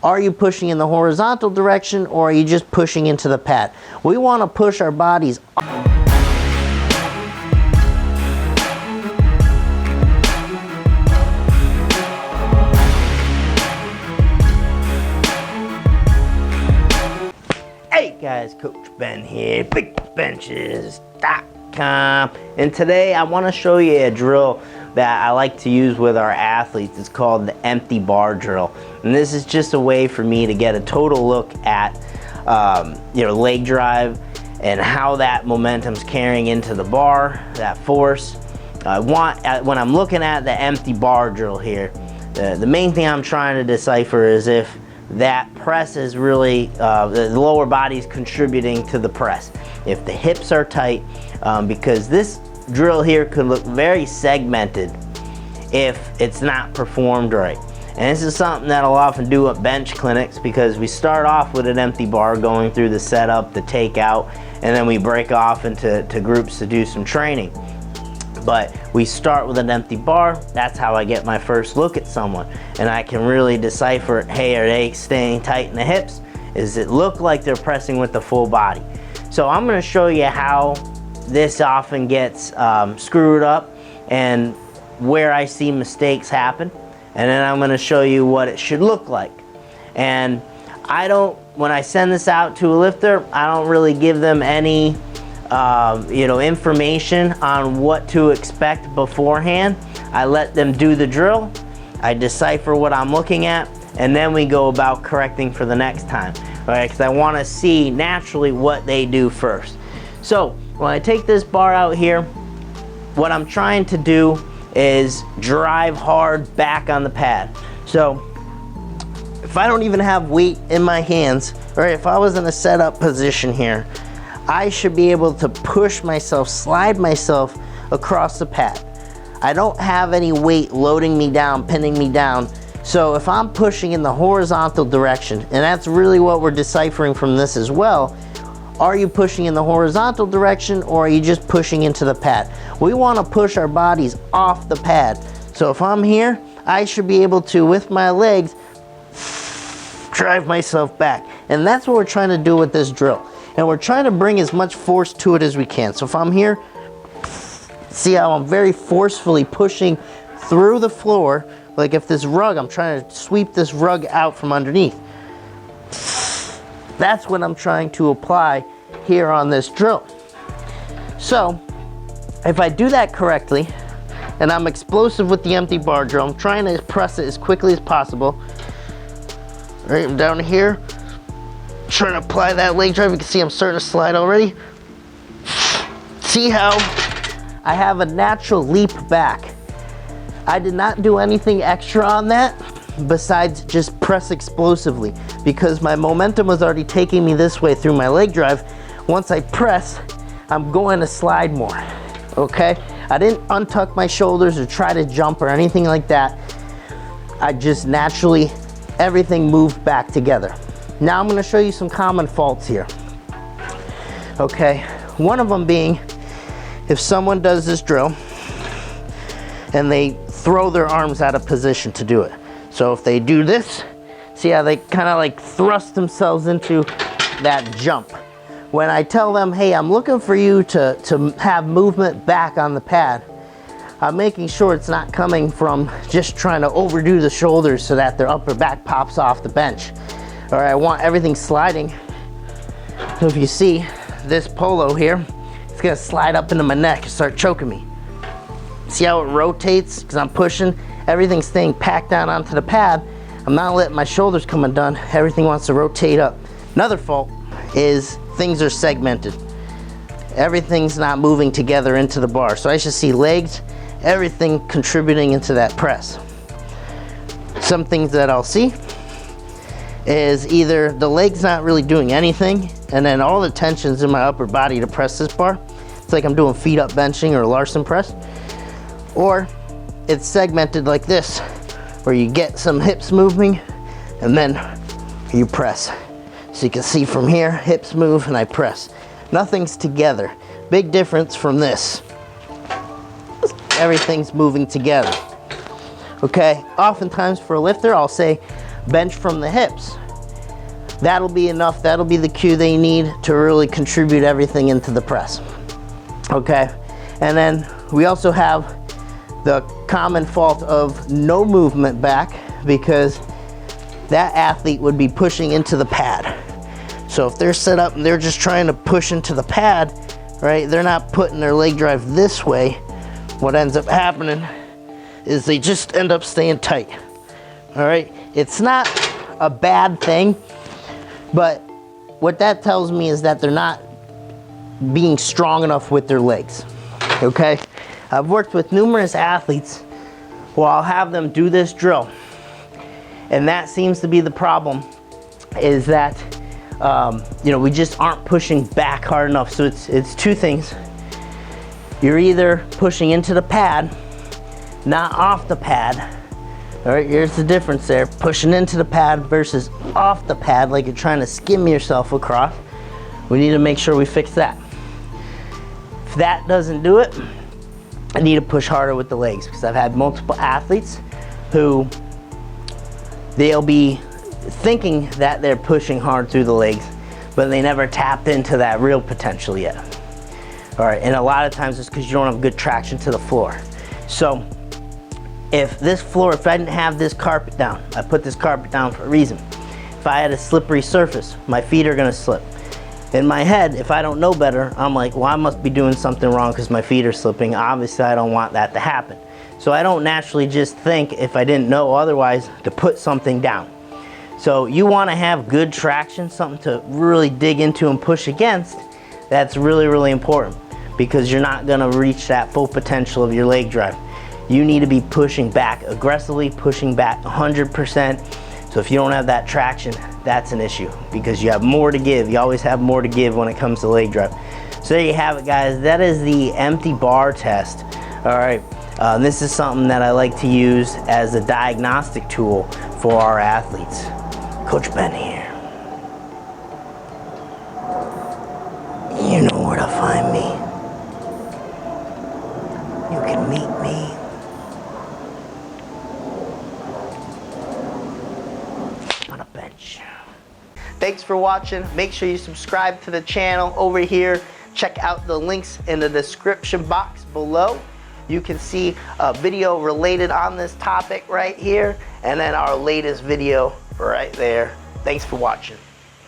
Are you pushing in the horizontal direction, or are you just pushing into the pad? We want to push our bodies. Hey guys, Coach Ben here, bigbenchas.com, and today I want to show you a drill that I like to use with our athletes. It's called the empty bar drill, and this is just a way for me to get a total look at leg drive and how that momentum's carrying into the bar, that force. When I'm looking at the empty bar drill here, the main thing I'm trying to decipher is if that press is really, the lower body's contributing to the press. If the hips are tight, because this drill here could look very segmented if it's not performed right. And this is something that I'll often do at bench clinics, because we start off with an empty bar going through the setup, the takeout, and then we break off into groups to do some training. But we start with an empty bar. That's how I get my first look at someone, and I can really decipher, hey, are they staying tight in the hips? Does it look like they're pressing with the full body? So I'm going to show you how this often gets screwed up and where I see mistakes happen, and then I'm going to show you what it should look like. And when I send this out to a lifter, I don't really give them any information on what to expect beforehand. I let them do the drill, I decipher what I'm looking at, and then we go about correcting for the next time. All right, because I want to see naturally what they do first. So when I take this bar out here, what I'm trying to do is drive hard back on the pad. So if I don't even have weight in my hands, or if I was in a setup position here, I should be able to push myself, slide myself across the pad. I don't have any weight loading me down, pinning me down. So if I'm pushing in the horizontal direction, and that's really what we're deciphering from this as well, are you pushing in the horizontal direction, or are you just pushing into the pad? We want to push our bodies off the pad. So if I'm here, I should be able to, with my legs, drive myself back. And that's what we're trying to do with this drill. And we're trying to bring as much force to it as we can. So if I'm here, see how I'm very forcefully pushing through the floor. Like if this rug, I'm trying to sweep this rug out from underneath. That's what I'm trying to apply here on this drill. So if I do that correctly, and I'm explosive with the empty bar drill, I'm trying to press it as quickly as possible. Right, I'm down here, trying to apply that leg drive. You can see I'm starting to slide already. See how I have a natural leap back. I did not do anything extra on that besides just press explosively, because my momentum was already taking me this way through my leg drive. Once I press, I'm going to slide more, okay? I didn't untuck my shoulders or try to jump or anything like that. I just naturally, everything moved back together. Now I'm going to show you some common faults here. Okay, one of them being if someone does this drill and they throw their arms out of position to do it. So if they do this, see how they kind of like thrust themselves into that jump. When I tell them, hey, I'm looking for you to have movement back on the pad, I'm making sure it's not coming from just trying to overdo the shoulders so that their upper back pops off the bench. All right, I want everything sliding. So if you see this polo here, it's gonna slide up into my neck and start choking me. See how it rotates? Because I'm pushing, everything's staying packed down onto the pad. I'm not letting my shoulders come undone. Everything wants to rotate up. Another fault is things are segmented. Everything's not moving together into the bar. So I should see legs, everything contributing into that press. Some things that I'll see is either the leg's not really doing anything, and then all the tension's in my upper body to press this bar. It's like I'm doing feet up benching or Larson press. Or it's segmented like this, where you get some hips moving and then you press. So you can see from here, hips move and I press. Nothing's together. Big difference from this. Everything's moving together. Okay, oftentimes for a lifter, I'll say, bench from the hips. That'll be enough. That'll be the cue they need to really contribute everything into the press. Okay, and then we also have the common fault of no movement back, because that athlete would be pushing into the pad. So if they're set up and they're just trying to push into the pad, right, they're not putting their leg drive this way. What ends up happening is they just end up staying tight. All right, it's not a bad thing, but what that tells me is that they're not being strong enough with their legs. Okay, I've worked with numerous athletes where I'll have them do this drill, and that seems to be the problem, is that you know, we just aren't pushing back hard enough. So it's two things. You're either pushing into the pad, not off the pad. All right, here's the difference there. Pushing into the pad versus off the pad, like you're trying to skim yourself across. We need to make sure we fix that. If that doesn't do it, I need to push harder with the legs, because I've had multiple athletes who they'll be thinking that they're pushing hard through the legs, but they never tapped into that real potential yet. All right, and a lot of times it's because you don't have good traction to the floor. So if this floor, if I didn't have this carpet down, I put this carpet down for a reason. If I had a slippery surface, my feet are gonna slip. In my head, if I don't know better, I'm like, well, I must be doing something wrong because my feet are slipping. Obviously, I don't want that to happen. So I don't naturally just think, if I didn't know otherwise, to put something down. So you want to have good traction, something to really dig into and push against. That's really, really important, because you're not going to reach that full potential of your leg drive. You need to be pushing back aggressively, pushing back 100%. So if you don't have that traction, that's an issue, because you have more to give. You always have more to give when it comes to leg drive. So there you have it, guys. That is the empty bar test. All right. This is something that I like to use as a diagnostic tool for our athletes. Coach Ben here. You know where to find me. You can meet me on a bench. Thanks for watching. Make sure you subscribe to the channel over here. Check out the links in the description box below. You can see a video related on this topic right here, and then our latest video right there. Thanks for watching.